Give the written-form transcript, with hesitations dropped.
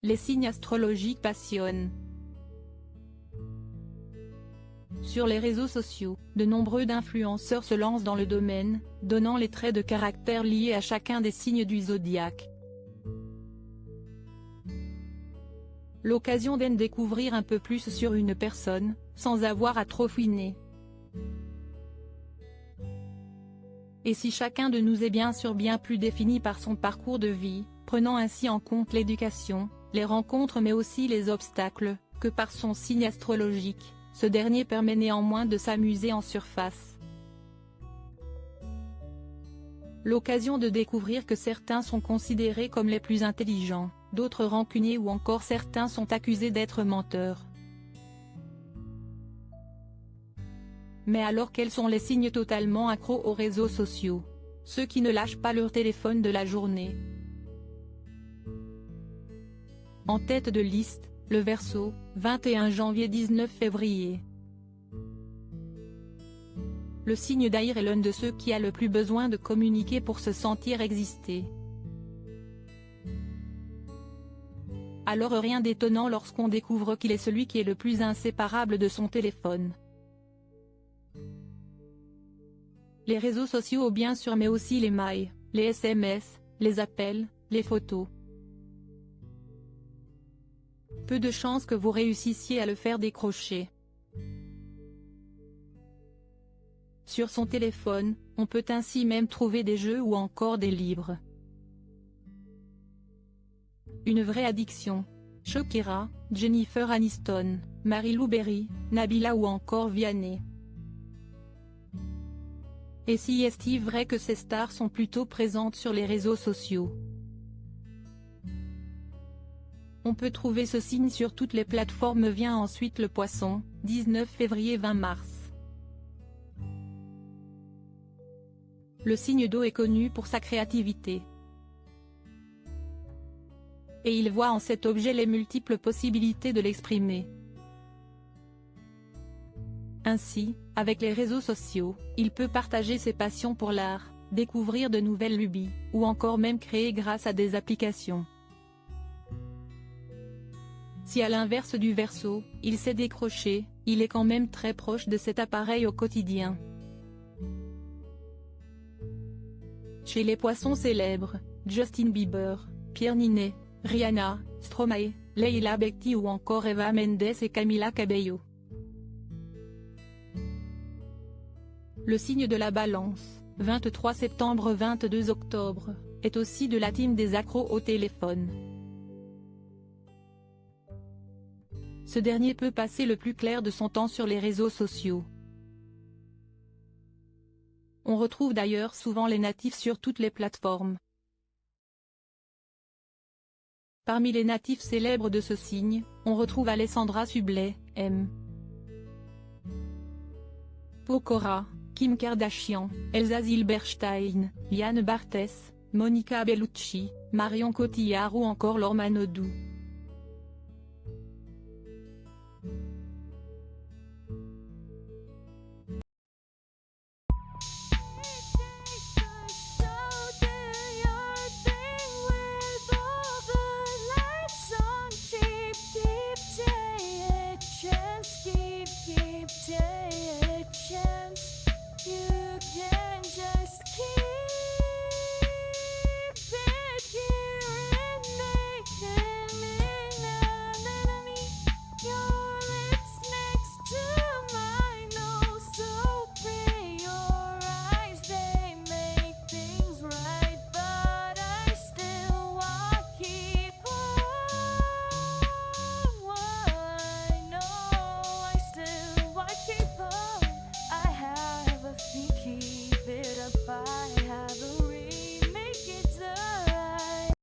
Les signes astrologiques passionnent. Sur les réseaux sociaux, de nombreux influenceurs se lancent dans le domaine, donnant les traits de caractère liés à chacun des signes du zodiaque. L'occasion d'en découvrir un peu plus sur une personne, sans avoir à trop fouiner. Et si chacun de nous est bien sûr bien plus défini par son parcours de vie, prenant ainsi en compte l'éducation, les rencontres mais aussi les obstacles, que par son signe astrologique, ce dernier permet néanmoins de s'amuser en surface. L'occasion de découvrir que certains sont considérés comme les plus intelligents, d'autres rancuniers ou encore certains sont accusés d'être menteurs. Mais alors quels sont les signes totalement accros aux réseaux sociaux? Ceux qui ne lâchent pas leur téléphone de la journée. En tête de liste, le Verseau, 21 janvier 19 février. Le signe d'air est l'un de ceux qui a le plus besoin de communiquer pour se sentir exister. Alors rien d'étonnant lorsqu'on découvre qu'il est celui qui est le plus inséparable de son téléphone. Les réseaux sociaux bien sûr mais aussi les mails, les SMS, les appels, les photos. Peu de chances que vous réussissiez à le faire décrocher. Sur son téléphone, on peut ainsi même trouver des jeux ou encore des livres. Une vraie addiction. Shakira, Jennifer Aniston, Marie-Lou Berry, Nabila ou encore Vianney. Et si est-il vrai que ces stars sont plutôt présentes sur les réseaux sociaux? On peut trouver ce signe sur toutes les plateformes. Vient ensuite le Poisson, 19 février-20 mars. Le signe d'eau est connu pour sa créativité. Et il voit en cet objet les multiples possibilités de l'exprimer. Ainsi, avec les réseaux sociaux, il peut partager ses passions pour l'art, découvrir de nouvelles lubies, ou encore même créer grâce à des applications. Si à l'inverse du Verseau, il sait décrocher, il est quand même très proche de cet appareil au quotidien. Chez les Poissons célèbres, Justin Bieber, Pierre Niney, Rihanna, Stromae, Leila Bekti ou encore Eva Mendes et Camila Cabello. Le signe de la Balance, 23 septembre-22 octobre, est aussi de la team des accros au téléphone. Ce dernier peut passer le plus clair de son temps sur les réseaux sociaux. On retrouve d'ailleurs souvent les natifs sur toutes les plateformes. Parmi les natifs célèbres de ce signe, on retrouve Alessandra Sublet, M. Pokora, Kim Kardashian, Elsa Zilberstein, Yann Barthès, Monica Bellucci, Marion Cotillard ou encore Laure Manodou. Keep taking a chance. You can